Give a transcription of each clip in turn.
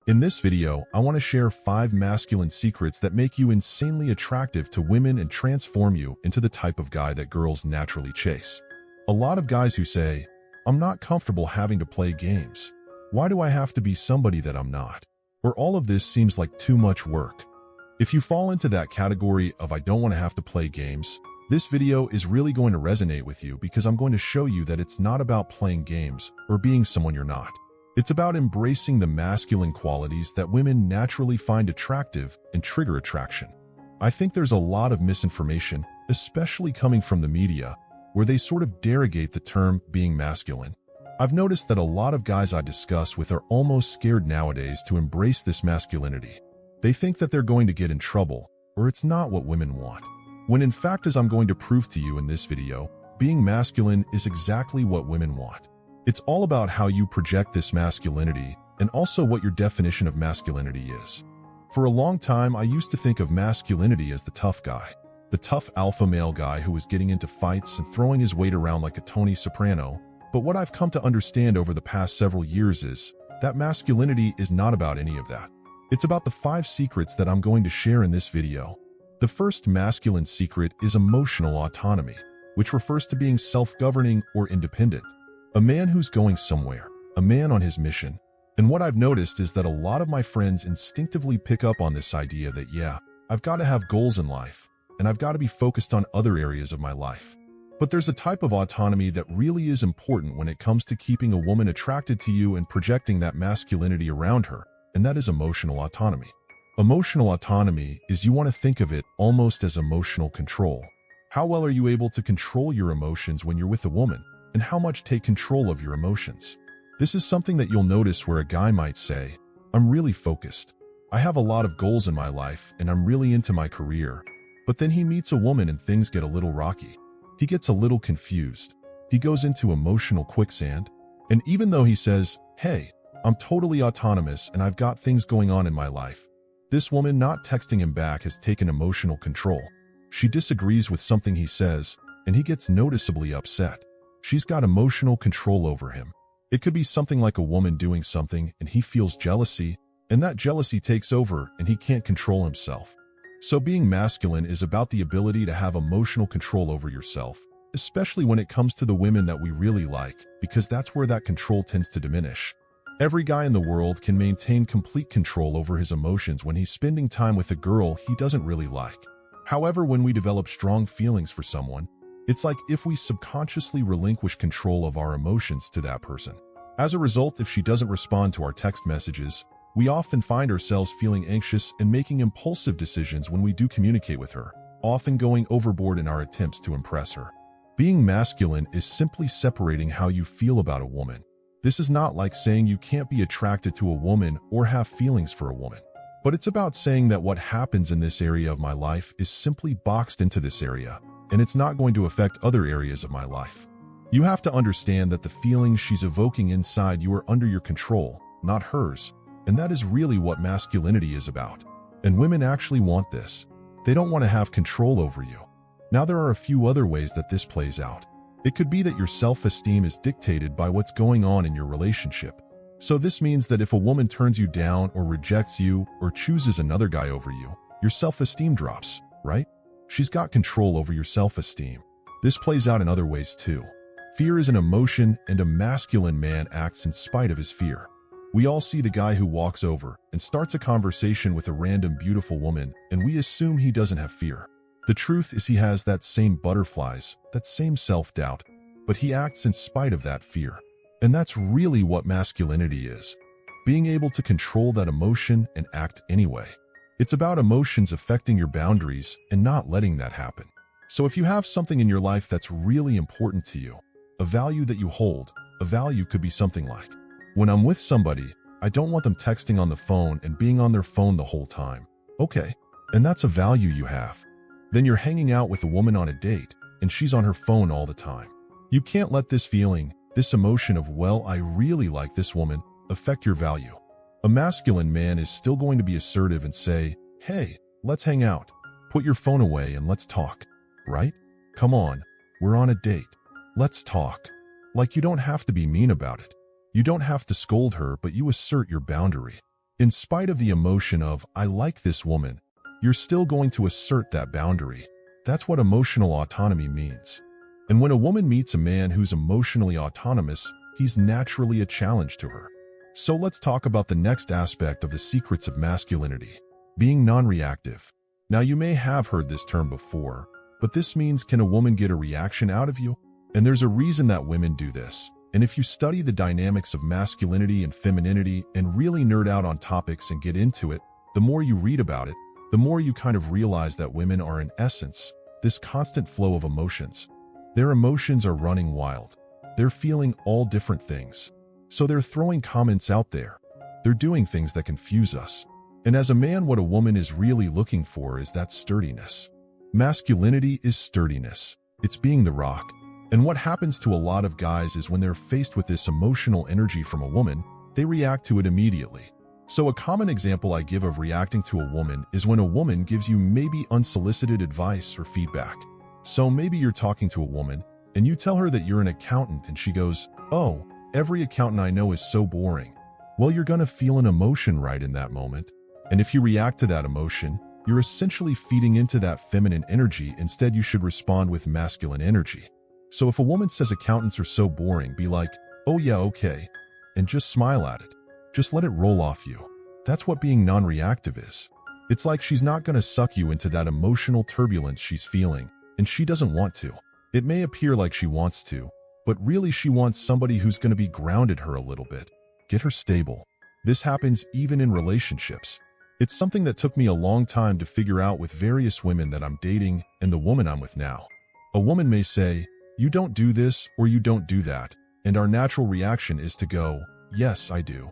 In this video, I want to share 5 masculine secrets that make you insanely attractive to women and transform you into the type of guy that girls naturally chase. A lot of guys who say, "I'm not comfortable having to play games. Why do I have to be somebody that I'm not?" Or all of this seems like too much work. If you fall into that category of "I don't want to have to play games," this video is really going to resonate with you because I'm going to show you that it's not about playing games or being someone you're not. It's about embracing the masculine qualities that women naturally find attractive and trigger attraction. I think there's a lot of misinformation, especially coming from the media, where they sort of derogate the term being masculine. I've noticed that a lot of guys I discuss with are almost scared nowadays to embrace this masculinity. They think that they're going to get in trouble, or it's not what women want. When in fact, as I'm going to prove to you in this video, being masculine is exactly what women want. It's all about how you project this masculinity and also what your definition of masculinity is. For a long time, I used to think of masculinity as the tough guy, the tough alpha male guy who was getting into fights and throwing his weight around like a Tony Soprano. But what I've come to understand over the past several years is that masculinity is not about any of that. It's about the 5 secrets that I'm going to share in this video. The first masculine secret is emotional autonomy, which refers to being self-governing or independent. A man who's going somewhere, a man on his mission. And what I've noticed is that a lot of my friends instinctively pick up on this idea that, yeah, I've got to have goals in life, and I've got to be focused on other areas of my life. But there's a type of autonomy that really is important when it comes to keeping a woman attracted to you and projecting that masculinity around her, and that is emotional autonomy. Emotional autonomy is, you want to think of it almost as emotional control. How well are you able to control your emotions when you're with a woman? And how much take control of your emotions? This is something that you'll notice where a guy might say, "I'm really focused. I have a lot of goals in my life and I'm really into my career." But then he meets a woman and things get a little rocky. He gets a little confused. He goes into emotional quicksand. And even though he says, "Hey, I'm totally autonomous and I've got things going on in my life," this woman not texting him back has taken emotional control. She disagrees with something he says and he gets noticeably upset. She's got emotional control over him. It could be something like a woman doing something and he feels jealousy, and that jealousy takes over and he can't control himself. So being masculine is about the ability to have emotional control over yourself, especially when it comes to the women that we really like, because that's where that control tends to diminish. Every guy in the world can maintain complete control over his emotions when he's spending time with a girl he doesn't really like. However, when we develop strong feelings for someone, it's like if we subconsciously relinquish control of our emotions to that person. As a result, if she doesn't respond to our text messages, we often find ourselves feeling anxious and making impulsive decisions when we do communicate with her, often going overboard in our attempts to impress her. Being masculine is simply separating how you feel about a woman. This is not like saying you can't be attracted to a woman or have feelings for a woman. But it's about saying that what happens in this area of my life is simply boxed into this area, and it's not going to affect other areas of my life. You have to understand that the feelings she's evoking inside you are under your control, not hers, and that is really what masculinity is about. And women actually want this. They don't want to have control over you. Now, there are a few other ways that this plays out. It could be that your self-esteem is dictated by what's going on in your relationship. So this means that if a woman turns you down or rejects you or chooses another guy over you, your self-esteem drops, right? She's got control over your self-esteem. This plays out in other ways too. Fear is an emotion, and a masculine man acts in spite of his fear. We all see the guy who walks over and starts a conversation with a random beautiful woman, and we assume he doesn't have fear. The truth is he has that same butterflies, that same self-doubt, but he acts in spite of that fear. And that's really what masculinity is. Being able to control that emotion and act anyway. It's about emotions affecting your boundaries and not letting that happen. So if you have something in your life that's really important to you, a value that you hold, a value could be something like, "When I'm with somebody, I don't want them texting on the phone and being on their phone the whole time." Okay, and that's a value you have. Then you're hanging out with a woman on a date, and she's on her phone all the time. You can't let this feeling, this emotion of, "Well, I really like this woman," affect your value. A masculine man is still going to be assertive and say, "Hey, let's hang out. Put your phone away and let's talk." Right? "Come on, we're on a date. Let's talk." Like, you don't have to be mean about it. You don't have to scold her, but you assert your boundary. In spite of the emotion of, I like this woman, you're still going to assert that boundary. That's what emotional autonomy means. And when a woman meets a man who's emotionally autonomous, he's naturally a challenge to her. So let's talk about the next aspect of the secrets of masculinity, being non-reactive. Now you may have heard this term before, but this means, can a woman get a reaction out of you? And there's a reason that women do this. And if you study the dynamics of masculinity and femininity and really nerd out on topics and get into it, the more you read about it, the more you kind of realize that women are in essence this constant flow of emotions. Their emotions are running wild. They're feeling all different things. So they're throwing comments out there. They're doing things that confuse us. And as a man, what a woman is really looking for is that sturdiness. Masculinity is sturdiness. It's being the rock. And what happens to a lot of guys is when they're faced with this emotional energy from a woman, they react to it immediately. So a common example I give of reacting to a woman is when a woman gives you maybe unsolicited advice or feedback. So maybe you're talking to a woman and you tell her that you're an accountant and she goes, "Oh, every accountant I know is so boring." Well, you're gonna feel an emotion right in that moment. And if you react to that emotion, you're essentially feeding into that feminine energy. Instead, you should respond with masculine energy. So if a woman says accountants are so boring, be like, "Oh yeah, okay," and just smile at it. Just let it roll off you. That's what being non-reactive is. It's like she's not going to suck you into that emotional turbulence she's feeling, and she doesn't want to. It may appear like she wants to, but really she wants somebody who's going to be grounded her a little bit, get her stable. This happens even in relationships. It's something that took me a long time to figure out with various women that I'm dating and the woman I'm with now. A woman may say, "You don't do this," or "You don't do that," and our natural reaction is to go, "Yes, I do.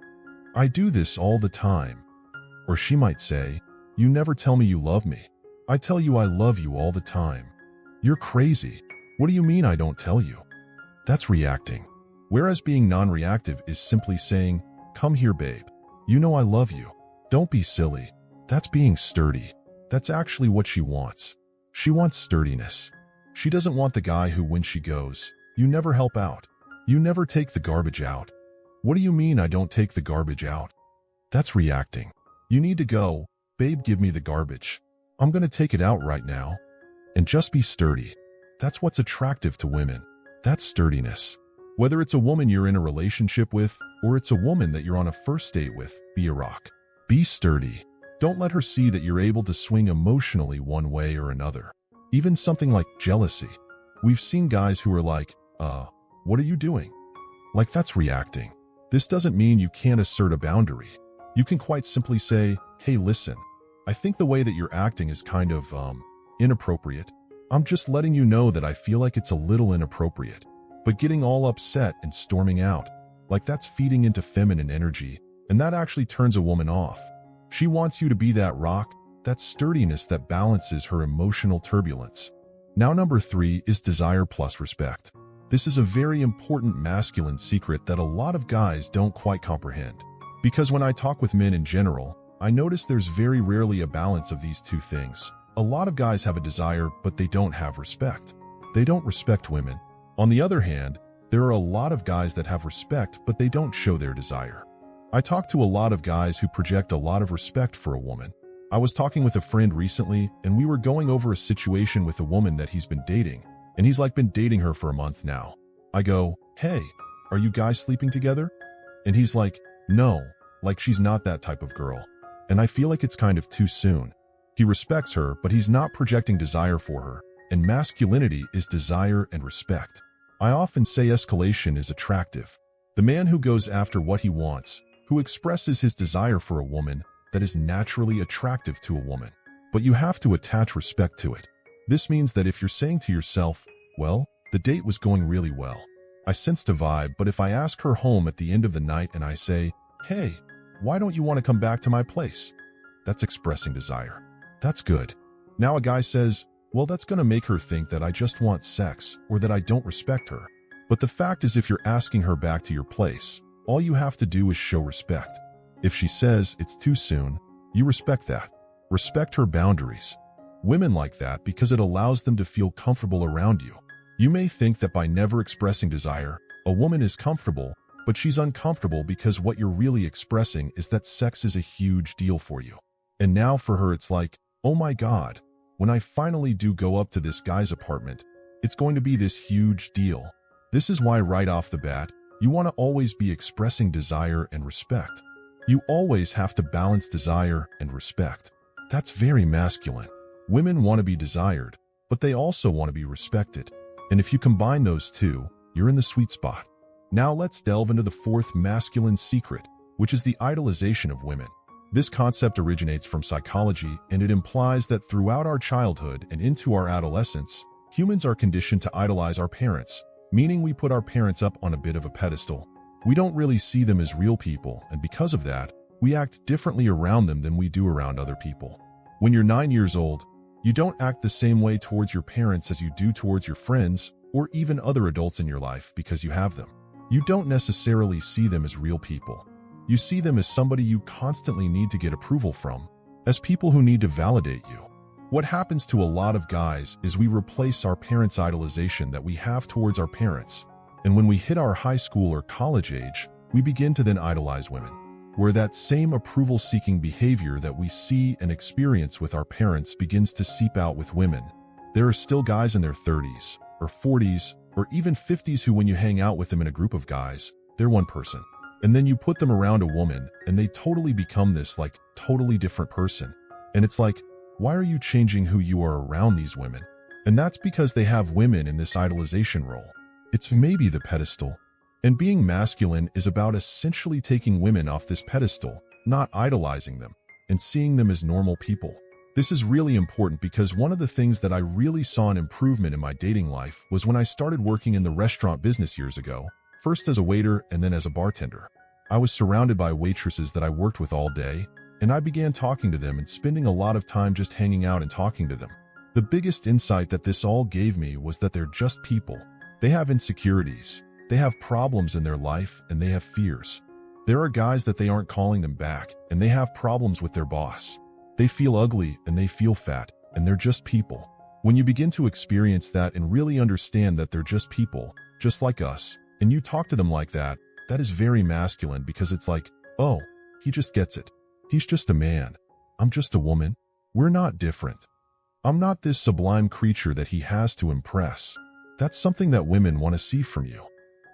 I do this all the time." Or she might say, "You never tell me you love me. I tell you I love you all the time." You're crazy. What do you mean I don't tell you? That's reacting. Whereas being non-reactive is simply saying, "Come here, babe. You know I love you. Don't be silly." That's being sturdy. That's actually what she wants. She wants sturdiness. She doesn't want the guy who, when she goes, "You never help out. You never take the garbage out." "What do you mean I don't take the garbage out?" That's reacting. You need to go, "Babe, give me the garbage. I'm going to take it out right now." And just be sturdy. That's what's attractive to women. That's sturdiness. Whether it's a woman you're in a relationship with, or it's a woman that you're on a first date with, be a rock. Be sturdy. Don't let her see that you're able to swing emotionally one way or another. Even something like jealousy. We've seen guys who are like, what are you doing?" Like, that's reacting. This doesn't mean you can't assert a boundary. You can quite simply say, "Hey, listen, I think the way that you're acting is kind of, inappropriate. I'm just letting you know that I feel like it's a little inappropriate." But getting all upset and storming out, like, that's feeding into feminine energy, and that actually turns a woman off. She wants you to be that rock, that sturdiness that balances her emotional turbulence. Now, number 3 is desire plus respect. This is a very important masculine secret that a lot of guys don't quite comprehend. Because when I talk with men in general, I notice there's very rarely a balance of these two things. A lot of guys have a desire, but they don't have respect. They don't respect women. On the other hand, there are a lot of guys that have respect, but they don't show their desire. I talk to a lot of guys who project a lot of respect for a woman. I was talking with a friend recently, and we were going over a situation with a woman that he's been dating, and he's like been dating her for a month now. I go, "Hey, are you guys sleeping together?" And he's like, "No, like she's not that type of girl." And I feel like it's kind of too soon. He respects her, but he's not projecting desire for her. And masculinity is desire and respect. I often say escalation is attractive. The man who goes after what he wants, who expresses his desire for a woman, that is naturally attractive to a woman. But you have to attach respect to it. This means that if you're saying to yourself, "Well, the date was going really well. I sensed a vibe," but if I ask her home at the end of the night and I say, "Hey, why don't you want to come back to my place?" That's expressing desire. That's good. Now a guy says, "Well, that's going to make her think that I just want sex or that I don't respect her." But the fact is, if you're asking her back to your place, all you have to do is show respect. If she says it's too soon, you respect that. Respect her boundaries. Women like that because it allows them to feel comfortable around you. You may think that by never expressing desire, a woman is comfortable, but she's uncomfortable because what you're really expressing is that sex is a huge deal for you. And now for her it's like, oh my God, when I finally do go up to this guy's apartment, it's going to be this huge deal. This is why right off the bat, you want to always be expressing desire and respect. You always have to balance desire and respect. That's very masculine. Women want to be desired, but they also want to be respected. And if you combine those two, you're in the sweet spot. Now let's delve into the fourth masculine secret, which is the idolization of women. This concept originates from psychology, and it implies that throughout our childhood and into our adolescence, humans are conditioned to idolize our parents, meaning we put our parents up on a bit of a pedestal. We don't really see them as real people, and because of that, we act differently around them than we do around other people. When you're 9 years old, you don't act the same way towards your parents as you do towards your friends or even other adults in your life because you have them. You don't necessarily see them as real people. You see them as somebody you constantly need to get approval from, as people who need to validate you. What happens to a lot of guys is we replace our parents' idolization that we have towards our parents, and when we hit our high school or college age, we begin to then idolize women, where that same approval-seeking behavior that we see and experience with our parents begins to seep out with women. There are still guys in their 30s, or 40s, or even 50s who when you hang out with them in a group of guys, they're one person. And then you put them around a woman, and they totally become this, totally different person. And it's like, why are you changing who you are around these women? And that's because they have women in this idolization role. It's maybe the pedestal. And being masculine is about essentially taking women off this pedestal, not idolizing them, and seeing them as normal people. This is really important because one of the things that I really saw an improvement in my dating life was when I started working in the restaurant business years ago, first as a waiter and then as a bartender. I was surrounded by waitresses that I worked with all day, and I began talking to them and spending a lot of time just hanging out and talking to them. The biggest insight that this all gave me was that they're just people. They have insecurities. They have problems in their life, and they have fears. There are guys that they aren't calling them back, and they have problems with their boss. They feel ugly, and they feel fat, and they're just people. When you begin to experience that and really understand that they're just people, just like us, and you talk to them like that, that is very masculine because it's like, oh, he just gets it. He's just a man. I'm just a woman. We're not different. I'm not this sublime creature that he has to impress. That's something that women want to see from you.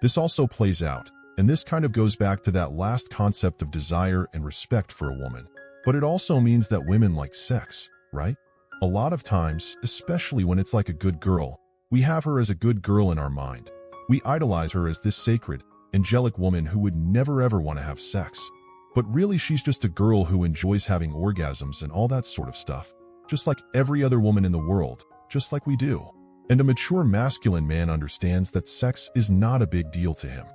This also plays out, and this kind of goes back to that last concept of desire and respect for a woman. But it also means that women like sex, right? A lot of times, especially when it's like a good girl, we have her as a good girl in our mind. We idolize her as this sacred, angelic woman who would never ever want to have sex. But really she's just a girl who enjoys having orgasms and all that sort of stuff, just like every other woman in the world, just like we do. And a mature masculine man understands that sex is not a big deal to him.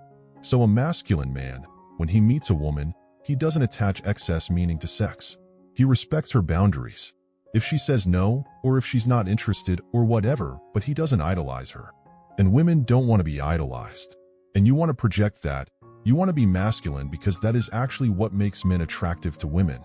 So a masculine man, when he meets a woman, he doesn't attach excess meaning to sex. He respects her boundaries. If she says no, or if she's not interested, or whatever, but he doesn't idolize her. And women don't want to be idolized. And you want to project that. You want to be masculine because that is actually what makes men attractive to women.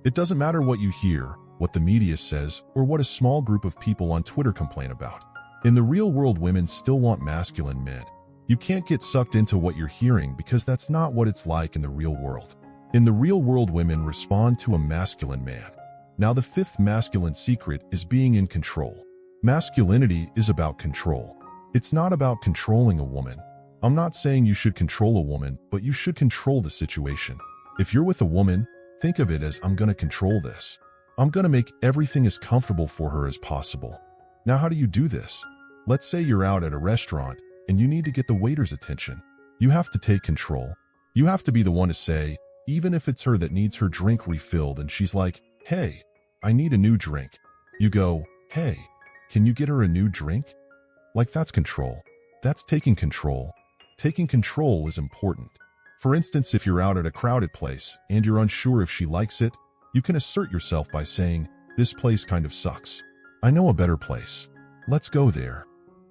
It doesn't matter what you hear, what the media says, or what a small group of people on Twitter complain about. In the real world, women still want masculine men. You can't get sucked into what you're hearing because that's not what it's like in the real world. In the real world, women respond to a masculine man. Now, the fifth masculine secret is being in control. Masculinity is about control. It's not about controlling a woman. I'm not saying you should control a woman, but you should control the situation. If you're with a woman, think of it as, I'm going to control this. I'm going to make everything as comfortable for her as possible. Now, how do you do this? Let's say you're out at a restaurant and you need to get the waiter's attention. You have to take control. You have to be the one to say, even if it's her that needs her drink refilled and she's like, hey, I need a new drink. You go, hey, can you get her a new drink? That's control. That's taking control. Taking control is important. For instance, if you're out at a crowded place and you're unsure if she likes it, you can assert yourself by saying, this place kind of sucks. I know a better place. Let's go there.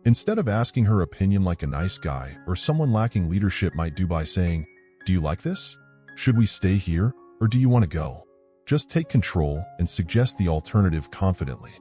Instead of asking her opinion like a nice guy or someone lacking leadership might do by saying, do you like this? Should we stay here, or do you want to go? Just take control and suggest the alternative confidently.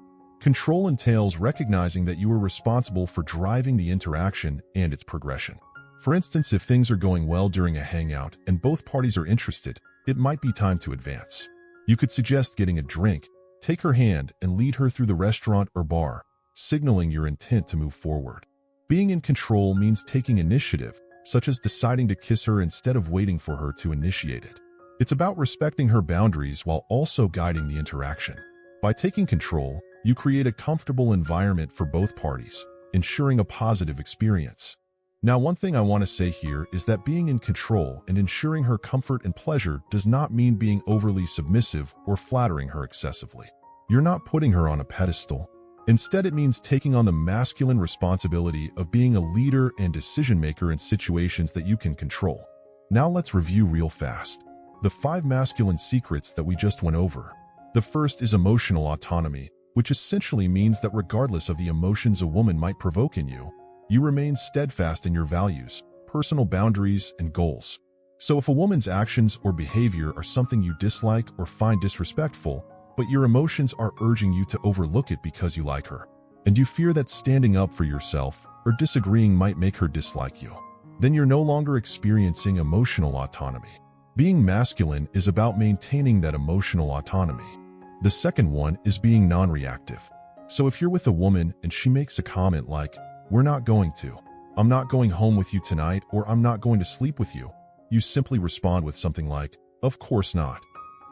Control entails recognizing that you are responsible for driving the interaction and its progression. For instance, if things are going well during a hangout and both parties are interested, it might be time to advance. You could suggest getting a drink, take her hand, and lead her through the restaurant or bar, signaling your intent to move forward. Being in control means taking initiative, such as deciding to kiss her instead of waiting for her to initiate it. It's about respecting her boundaries while also guiding the interaction. By taking control, you create a comfortable environment for both parties, ensuring a positive experience. Now, one thing I want to say here is that being in control and ensuring her comfort and pleasure does not mean being overly submissive or flattering her excessively. You're not putting her on a pedestal. Instead, it means taking on the masculine responsibility of being a leader and decision maker in situations that you can control. Now let's review real fast the 5 masculine secrets that we just went over. The first is emotional autonomy, which essentially means that regardless of the emotions a woman might provoke in you, you remain steadfast in your values, personal boundaries, and goals. So if a woman's actions or behavior are something you dislike or find disrespectful, but your emotions are urging you to overlook it because you like her, and you fear that standing up for yourself or disagreeing might make her dislike you, then you're no longer experiencing emotional autonomy. Being masculine is about maintaining that emotional autonomy. The second one is being non-reactive. So if you're with a woman and she makes a comment like, "We're not going to," "I'm not going home with you tonight," or "I'm not going to sleep with you," you simply respond with something like, "Of course not,"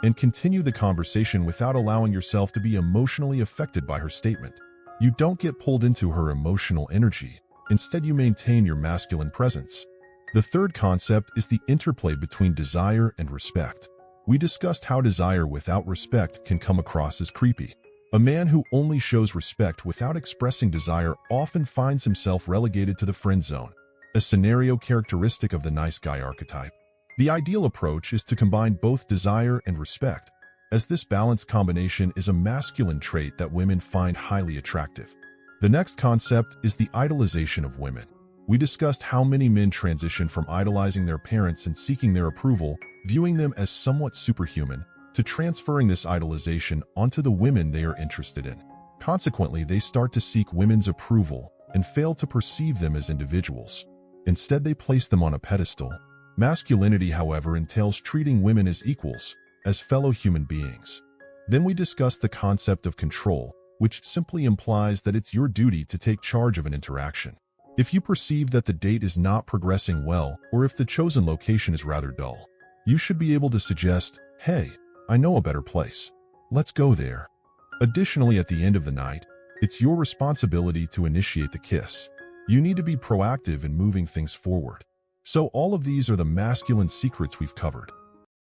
and continue the conversation without allowing yourself to be emotionally affected by her statement. You don't get pulled into her emotional energy. Instead, you maintain your masculine presence. The third concept is the interplay between desire and respect. We discussed how desire without respect can come across as creepy. A man who only shows respect without expressing desire often finds himself relegated to the friend zone, a scenario characteristic of the nice guy archetype. The ideal approach is to combine both desire and respect, as this balanced combination is a masculine trait that women find highly attractive. The next concept is the idolization of women. We discussed how many men transition from idolizing their parents and seeking their approval, viewing them as somewhat superhuman, to transferring this idolization onto the women they are interested in. Consequently, they start to seek women's approval and fail to perceive them as individuals. Instead, they place them on a pedestal. Masculinity, however, entails treating women as equals, as fellow human beings. Then we discussed the concept of control, which simply implies that it's your duty to take charge of an interaction. If you perceive that the date is not progressing well, or if the chosen location is rather dull, you should be able to suggest, "Hey, I know a better place. Let's go there." Additionally, at the end of the night, it's your responsibility to initiate the kiss. You need to be proactive in moving things forward. So all of these are the masculine secrets we've covered.